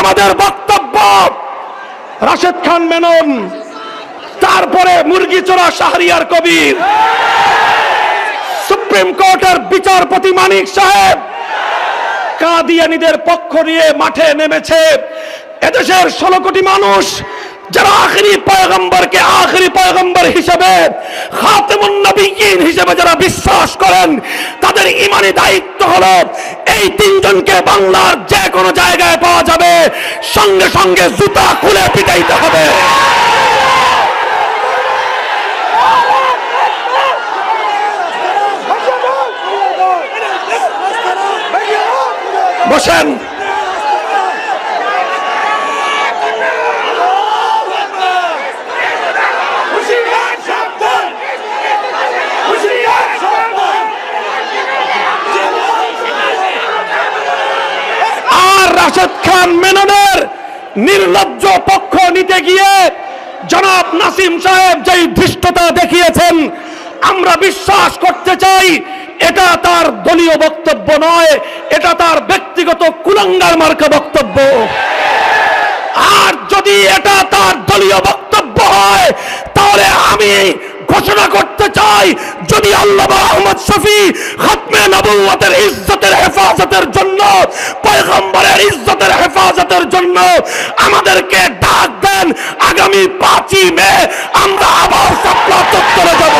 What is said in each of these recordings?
আমাদের বক্তব্য রাশেদ খান মেনন, তারপরে মুরগিচোরা শাহরিয়ার কবির, সুপ্রিম কোর্টের বিচারপতি মানিক সাহেব কাদিয়ানীদের পক্ষ নিয়ে মাঠে নেমেছে। এদেশের 16 কোটি মানুষ যারা আখেরি পয়গম্বরকে আখেরি পয়গম্বর হিসেবে, খাতেমুন নবিয়্যিন হিসেবে যারা বিশ্বাস করেন, তাদের ঈমানি দায়িত্ব হলো এই তিনজনকে বাংলার যে কোনো জায়গায় পাওয়া যাবে, সঙ্গে সঙ্গে জুতা খুলে পিটাইতে হবে। বসেন। রাশেদ খান মেননের নির্লজ্জ পক্ষ নিতে গিয়ে জনাব নাসিম সাহেব যেই ধৃষ্টতা দেখিয়েছেন, আমরা বিশ্বাস করতে চাই এটা তার দলীয় বক্তব্য নয়, এটা তার ব্যক্তিগত কুলাঙ্গার মার্কা বক্তব্য। আর যদি এটা তার দলীয় বক্তব্য হয়, তাহলে আমি ঘোষণা করতে চাই, যদি আল্লামা আহমদ শফি খতমে নবুয়তের ইজ্জতের হেফাজতের জন্য, পয়গম্বরের ইজ্জতের হেফাজতের জন্য আমাদেরকে ডাক দেন, আগামী 5ই মে আমরা আবার শাপলা চত্বরে যাব।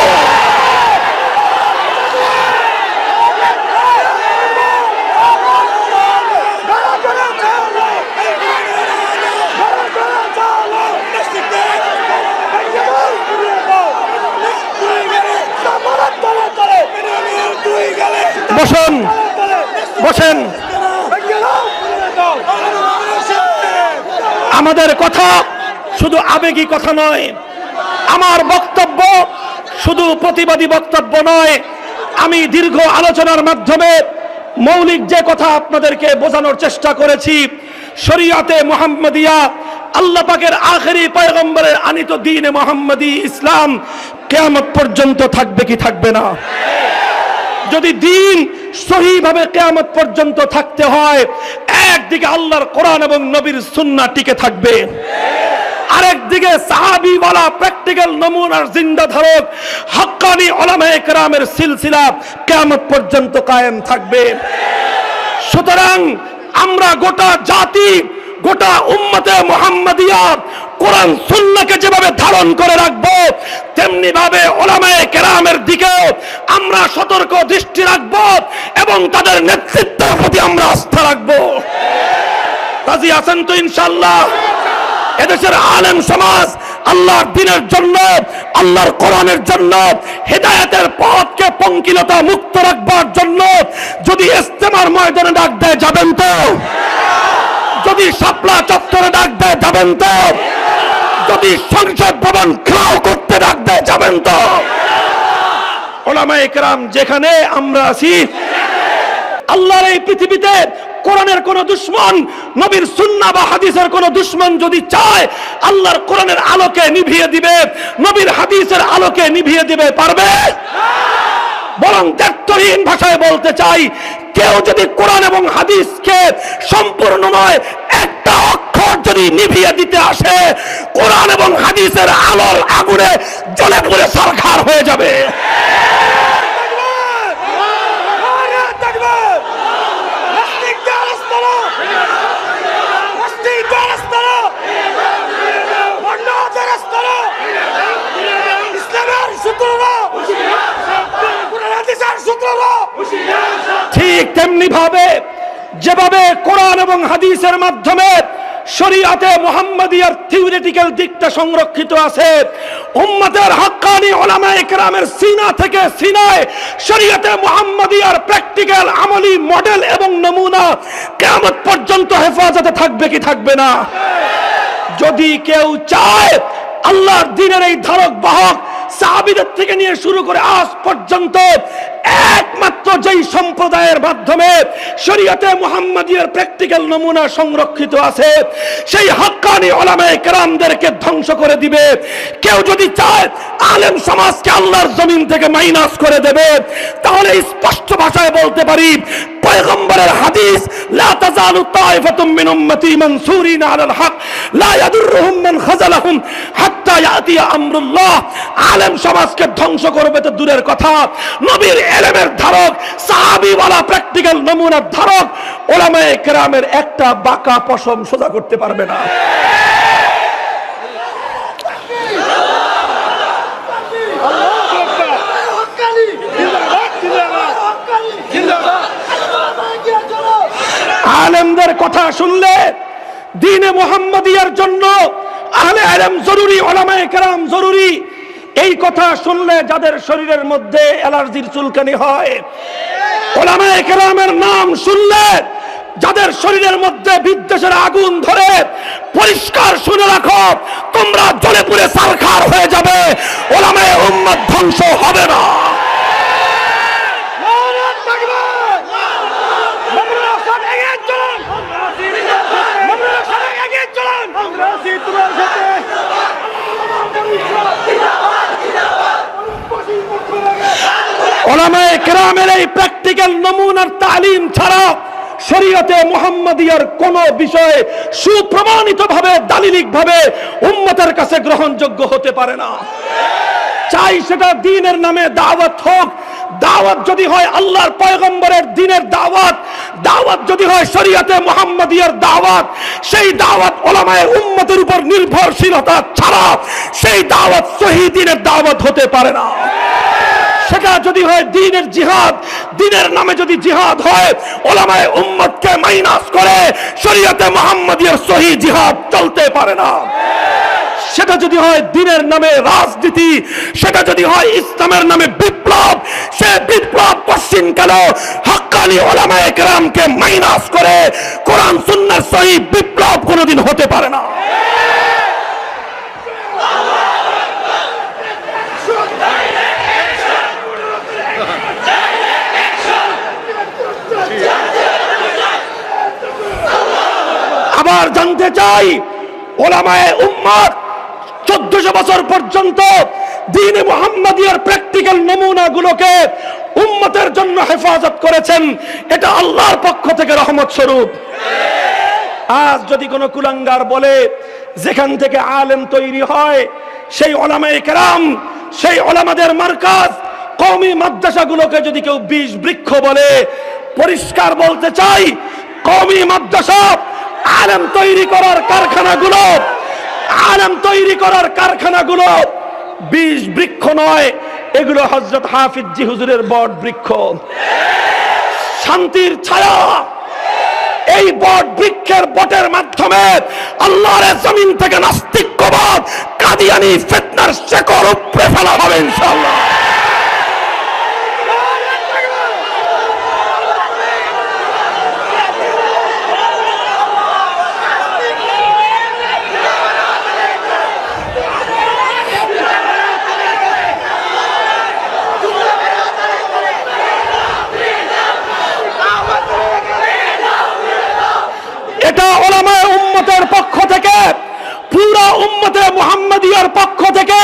বসেন, বসেন। আমাদের কথা শুধু আবেগী কথা নয়, আমার বক্তব্য শুধু প্রতিবাদী বক্তব্য নয়। আমি দীর্ঘ আলোচনার মাধ্যমে মৌলিক যে কথা আপনাদেরকে বোঝানোর চেষ্টা করেছি, শরিয়াতে মুহাম্মাদিয়া, আল্লাহ পাকের আখেরি পয়গম্বরের আনিত দ্বীনে মুহাম্মাদি ইসলাম কিয়ামত পর্যন্ত থাকবে কি থাকবে না। যদি দিন সহিভাবে কিয়ামত পর্যন্ত থাকতে হয়, একদিকে আল্লাহর কোরআন এবং নবীর সুন্নাহ টিকে থাকবে, আরেকদিকে সাহাবীওয়ালা প্র্যাকটিক্যাল নমুনার জিন্দা ধারক হক্কানি উলামায়ে কেরামের সিলসিলা কিয়ামত পর্যন্ত কায়েম থাকবে। সুতরাং আমরা গোটা জাতি, গোটা উম্মতে মুহাম্মাদিয়া কোরআন সুন্নাহকে যেভাবে ধারণ করে রাখবো, তেমনি ভাবে উলামায়ে কেরামের দিকেও আমরা সতর্ক দৃষ্টি রাখবো এবং তাদের নেতৃত্বের প্রতি আমরা আস্থা রাখবো। রাজি আছেন তো ইনশাআল্লাহ? এদেশের আলেম সমাজ আল্লাহর দ্বীনের জন্য, আল্লাহর কোরআনের জন্য, হেদায়েতের পথকে পঙ্কিলতা মুক্ত রাখবার জন্য যদি ইজতেমার ময়দানে ডাক দেয় যাবেন তো? যদি শাপলা চত্বরে ডাক দেয় যাবেন তো? যদি সংসদ ভবন ঘেরাও করতে ডাক দেয় যাবেন তো? উলামায়ে কেরাম যেখানে আমরা আছি, আল্লাহর এই পৃথিবীতে কোরআনের কোন দুশমন, নবীর সুন্নাহ বা হাদিসের কোন দুশমন যদি চায় আল্লাহর কোরআনের আলোকে নিভিয়ে দিবে, নবীর হাদিসের আলোকে নিভিয়ে দিবে, পারবে? বরং দায়িত্বহীন ভাষায় বলতে চাই, কেউ যদি কোরআন এবং হাদিসকে সম্পূর্ণ নয় একটা অক্ষর যদি নিভিয়ে দিতে আসে, কোরআন এবং হাদিসের আলোর আগুনে জ্বলে পুড়ে ছারখার হয়ে যাবে। ঠিক তেমনি ভাবে যেভাবে কোরআন এবং হাদিসের মাধ্যমে শরিয়াতে মুহাম্মাদিয়ার থিওরিটিক্যাল দিকটা সংরক্ষিত আছে, উম্মতের হক্কানি উলামায়ে কেরামের সিনা থেকে সিনায় শরিয়াতে মুহাম্মাদিয়ার প্র্যাকটিক্যাল আমলি মডেল এবং নমুনা কিয়ামত পর্যন্ত হেফাজতে থাকবে কি থাকবে না। যদি কেউ চায় আল্লাহর দ্বীনের এই ধারক বাহক সাহাবীদের থেকে নিয়ে শুরু করে আজ পর্যন্ত একমাত্র একমাত্র যেই সম্প্রদায়ের মাধ্যমে শরীয়তে মুহাম্মাদিয়ার প্র্যাকটিক্যাল নমুনা সংরক্ষিত আছে, সেই হক্কানি উলামায়ে কেরামদেরকে ধ্বংস করে দিবে। কেউ যদি চায় আলেম সমাজকে আল্লাহর জমিন থেকে মাইনাস করে দেবে, তাহলে স্পষ্ট ভাষায় বলতে পারি, পয়গম্বরের হাদিস, লা তাজালু তাইফাতুম মিন উম্মতি মানসুরিনা আলাল হক লা ইয়াদুররুহুম মান খাযালাহুম হাত্তা ইয়াতিয়া আমরুল্লাহ। আলেম সমাজকে ধ্বংস করবে তো দূরের কথা, নবীর ইলমের ধারক, সাহাবীওয়ালা প্র্যাকটিক্যাল নমুনার ধারক উলামায়ে কেরামের একটা বাঁকা পশম সোজা করতে পারবে না। আলেমদের কথা শুনলে দ্বীনে মুহাম্মাদিয়ার জন্য আহলে ইলম জরুরি, উলামায়ে কেরাম জরুরি। এই কথা শুনলে যাদের শরীরের মধ্যে অ্যালার্জির চুলকানি হয়, উলামায়ে কেরামের নাম শুনলে যাদের শরীরের মধ্যে বিদ্বেষের আগুন ধরে, পরিষ্কার শুনে রাখো, তোমরা জ্বলে পুড়ে ছারখার হয়ে যাবে, উলামায়ে উম্মত ধ্বংস হবে না। উলামায়ে কেরামের এই প্র্যাকটিক্যাল নমুনার তালিম ছাড়া শরীয়তে মুহাম্মাদিয়ার কোন বিষয়ে সুপ্রমাণিত ভাবে, দালিলিক ভাবে উম্মতের কাছে গ্রহণযোগ্য হতে পারে না। চাই সেটা দ্বীনের নামে দাওয়াত হোক, দাওয়াত যদি হয় আল্লাহর পয়গম্বরের দ্বীনের দাওয়াত, দাওয়াত যদি হয় শরীয়তে মুহাম্মাদিয়ার দাওয়াত, সেই দাওয়াত উলামায়ে উম্মতের উপর নির্ভরশীলতা ছাড়া সেই দাওয়াত সহিহ দ্বীনের দাওয়াত হতে পারে না। সেটা যদি হয় দ্বীনের জিহাদ, দ্বীনের নামে যদি জিহাদ হয়, উলামায়ে উম্মতকে মাইনাস করে শরীয়তে মুহাম্মাদিয়ার সহিহ জিহাদ চলতে পারে না। সেটা যদি হয় দ্বীনের নামে রাজনীতি, সেটা যদি হয় ইসলামের নামে বিপ্লব, সে বিপ্লব পশ্চিমকাল হক্কানি উলামায়ে কেরামকে মাইনাস করে কোরআন সুন্নাহর সহিহ বিপ্লব কোনোদিন হতে পারে না। আবার জানতে চাই, উলামায়ে উম্মত 1400 বছর পর্যন্ত দ্বীনে মুহাম্মাদিয়ার প্র্যাকটিক্যাল নমুনাগুলোকে উম্মতের জন্য হেফাজত করেছেন, এটা আল্লাহর পক্ষ থেকে রহমত স্বরূপ। আজ যদি কোনো কুলাঙ্গার বলে যেখান থেকে আলেম তৈরি হয় সেই উলামায়ে কেরাম, সেই উলামাদের মার্কাজ কওমি মাদ্রাসাগুলোকে যদি কেউ বীজ বৃক্ষ বলে, পরিষ্কার বলতে চাই, কওমি মাদ্রাসা আলেম তৈরি করার কারখানাগুলো, আলেম তৈরি করার কারখানাগুলো বীজ বৃক্ষ নয়, এগুলো হযরত হাফিজ জি হুজুরের বট বৃক্ষ, শান্তির ছায়া। এই বট বৃক্ষের বটের মাধ্যমে আল্লাহর জমিন থেকে নাস্তিক্যবাদ, কাদিয়ানি ফিতনার শেকড় উপড়ে ফেলা হবে ইনশাআল্লাহ। এটা উলামায়ে উম্মতের পক্ষ থেকে, পুরা উম্মতে মুহাম্মাদিয়ার পক্ষ থেকে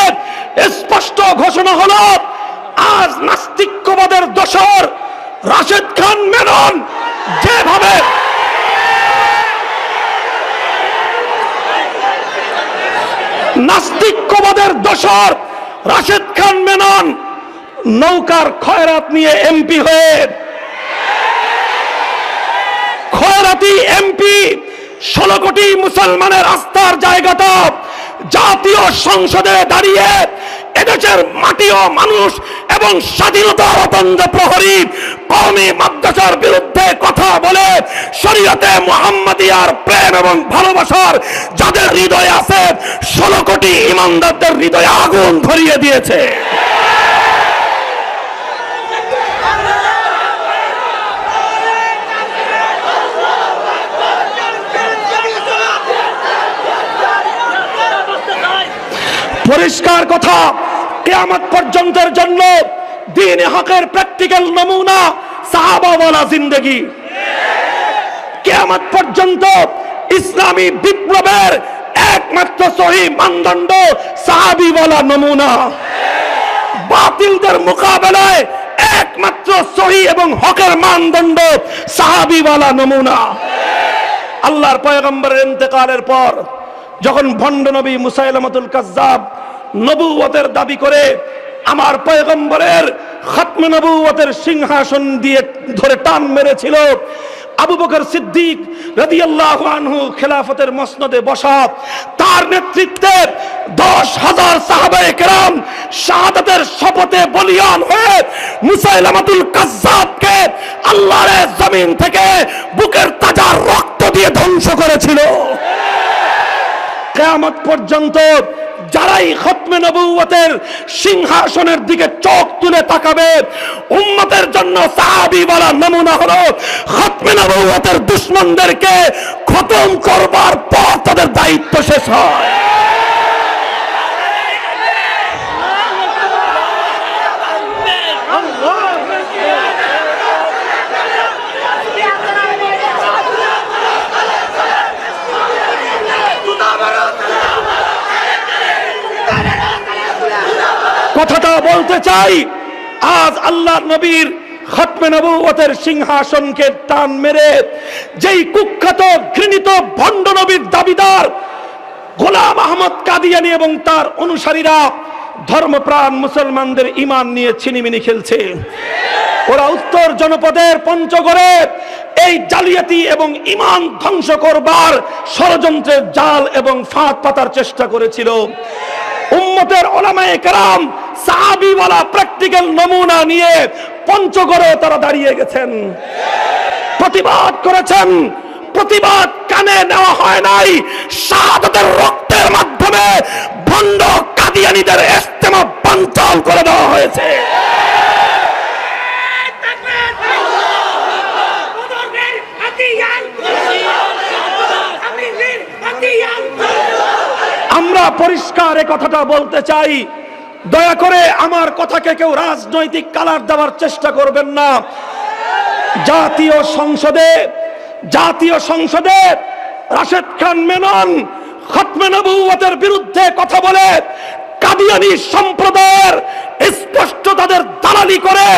স্পষ্ট ঘোষণা হলো, আজ নাস্তিক্যবাদের দোসর রাশেদ খান মেনন যেভাবে নাস্তিক্যবাদের দোসর রাশেদ খান মেনন নৌকার খয়রাত নিয়ে এমপি হয়ে, খয়রাতি এমপি 16 কোটি মুসলমানের আস্থার জায়গাটা জাতীয় সংসদে দাঁড়িয়ে এদেশের মাটি ও মানুষ এবং স্বাধীনতার অতন্দ্র প্রহরী কওমি মাদ্রাসার বিরুদ্ধে কথা বলে শরীয়তে মুহাম্মাদিয়ার প্রেম এবং ভালোবাসার যাদের হৃদয়ে আছে 16 কোটি ইমানদারদের হৃদয়ে আগুন ধরিয়ে দিয়েছে। পরিষ্কার কথা, কিয়ামত পর্যন্তের জন্য দ্বীনে হকের প্র্যাকটিক্যাল নমুনা সাহাবাওয়ালা জিন্দেগি। কিয়ামত পর্যন্ত ইসলামী বিপ্লবের একমাত্র সহি মানদণ্ড সাহাবীওয়ালা নমুনা। বাতিলদের মোকাবেলায় একমাত্র সহি এবং হকের মানদণ্ড সাহাবীওয়ালা নমুনা। আল্লাহর পয়গম্বরের ইন্তেকালের পর যখন ভণ্ড নবী মুসাইলামাতুল কাজ্জাব নবুয়তের দাবি করে আমার পয়গম্বরের খতমে নবুয়তের সিংহাসন দিয়ে ধরে টান মেরেছিল, আবু বকর সিদ্দিক রাদিয়াল্লাহু আনহু খেলাফতের মসনদে বসা, তার নেতৃত্বে 10,000 সাহাবায়ে কেরাম শাহাদাতের শপথে বলিয়ান হয়ে মুসাইলামাতুল কাজ্জাবকে আল্লাহর জমিন থেকে বুকের তাজা রক্ত দিয়ে ধ্বংস করেছিল। কিয়ামত পর্যন্ত যারাই খতমে নবুয়তের সিংহাসনের দিকে চোখ তুলে তাকাবে, উম্মতের জন্য সাহাবীওয়ালা নমুনা হলো খতমে নবুয়তের দুশমনদেরকে খতম করবার পর তাদের দায়িত্ব শেষ হয়। কথাটা বলতে চাই, আজ আল্লাহর নবীর খতমে নবুয়তের সিংহাসনকে টান মেরে যেই কুখ্যাত ঘৃণিত ভণ্ড নবীর দাবিদার গোলাম আহমদ কাদিয়ানী এবং তার অনুসারীরা ধর্মপ্রাণ মুসলমানদের ঈমান নিয়ে ছিনিমিনি খেলছে। ওরা উত্তর জনপদের পঞ্চগড়ে এই জালিয়াতি এবং ঈমান ধ্বংস করবার ষড়যন্ত্রের জাল এবং ফাঁদ পাতার চেষ্টা করেছিল। উম্মতের উলামায়ে কেরাম সাহাবীওয়ালা প্র্যাকটিক্যাল নমুনা নিয়ে পঞ্চগড়ে তারা দাঁড়িয়ে গেছেন, প্রতিবাদ করেছেন। প্রতিবাদ কানে নেওয়া হয় নাই, শাহাদাতের রক্তের মাধ্যমে ভণ্ড কাদিয়ানীদের ইজতেমা বানচাল করে দেওয়া হয়েছে। আমরা পরিষ্কার এই কথাটা বলতে চাই, দয়া করে আমার কথাকে কেউ রাজনৈতিক কালার দেওয়ার চেষ্টা করবেন না। জাতীয় সংসদে রাশেদ খান মেনন খতমে নবুয়তের বিরুদ্ধে কথা বলে কাদিয়ানী সম্প্রদায়ের স্পষ্ট তাদের দালালি করে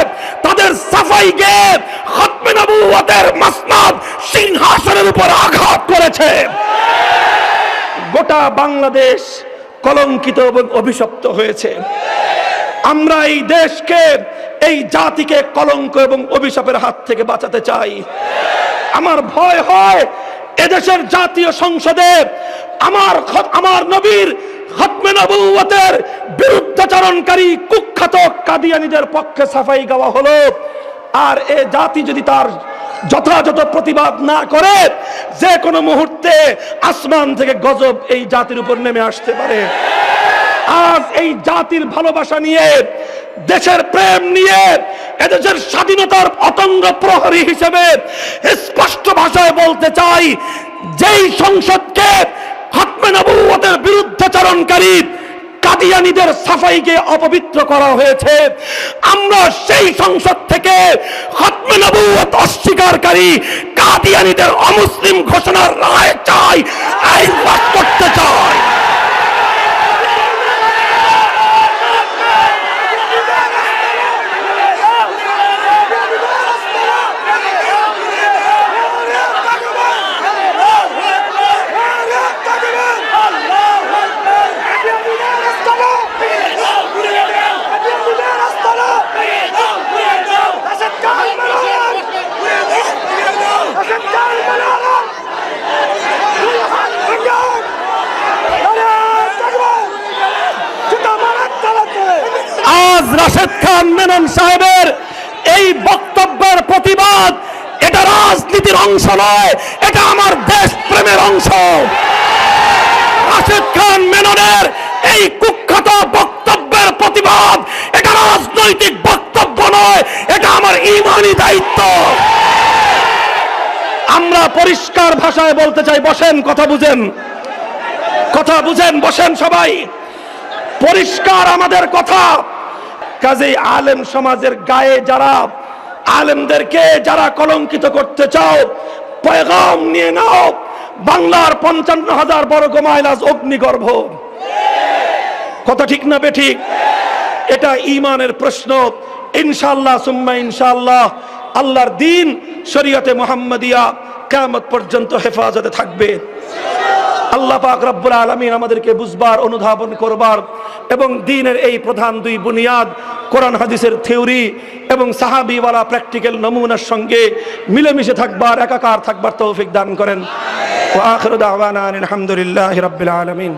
তাদের সাফাই গেয়ে খতমে নবুয়তের মাসনাদ সিংহাসনের উপর আঘাত করেছে। গোটা বাংলাদেশ কলঙ্কিত এবং অভিশপ্ত হয়েছে। আমরা এই দেশকে, এই জাতিকে কলঙ্ক এবং অভিশাপের হাত থেকে বাঁচাতে চাই। আমার ভয় হয় এদেশের জাতীয় সংসদে আমার নবীর খতমে নবুয়তের বিরুদ্ধাচরণকারী কুখ্যাত কাদিয়ানীদের পক্ষে সাফাই গাওয়া হলো, আর এ জাতি যদি তার যথাযথ প্রতিবাদ না করে যে কোনো মুহূর্তে আসমান থেকে গজব এই জাতির উপর নেমে আসতে পারে। আজ এই জাতির ভালোবাসা নিয়ে, দেশের প্রেম নিয়ে, এদেশের স্বাধীনতার অতঙ্গ প্রহরী হিসেবে স্পষ্ট ভাষায় বলতে চাই, যেই সংসদকে খতমে নবুয়তের বিরুদ্ধাচরণকারী কাদিয়ানীদের সাফাইকে অপবিত্র করা হয়েছে, আমরা সেই সংসদ থেকে খতমে নবুয়ত অস্বীকারী কাদিয়ানীদের অমুসলিম ঘোষণার রায় চাই, আইন পাস করতে চাই। আজ রাশেদ খান মেনন সাহেবের এই বক্তব্যের প্রতিবাদ, এটা রাজনীতির অংশ নয়, এটা আমার দেশ প্রেমের অংশ। রাশেদ খান মেননের এই কুখ্যাত বক্তব্যের প্রতিবাদ, এটা রাজনৈতিক বক্তব্য নয়, এটা আমার ঈমানি দায়িত্ব। আমরা পরিষ্কার ভাষায় বলতে চাই, বসেন, কথা বুঝেন, বসেন সবাই, পরিষ্কার আমাদের কথা। কাজেই আলেম সমাজের গায়ে যারা আলেমদেরকে যারা কলঙ্কিত করতে চাও, পয়গাম নিয়ে নাও, বাংলার 55,000 বর্গ মাইল আজ অগ্নিগর্ভ। কথা ঠিক না বেঠিক? এটা ঈমানের প্রশ্ন। ইনশাআল্লাহ সুম্মা ইনশাআল্লাহ আল্লাহর দ্বীন শরীয়তে মুহাম্মাদিয়া কিয়ামত পর্যন্ত হেফাজতে থাকবে। আল্লাহ পাক রব্বুল আলামিন আমাদেরকে বুঝবার, অনুধাবন করবার এবং দ্বীনের এই প্রধান দুই বুনিয়াদ কোরআন হাদিসের থিওরি এবং সাহাবীওয়ালা প্র্যাকটিক্যাল নমুনার সঙ্গে মিলেমিশে থাকবার, একাকার থাকবার তৌফিক দান করেন। ওয়া আখিরু দাওয়ানা আলহামদুলিল্লাহি রাব্বিল আলামিন।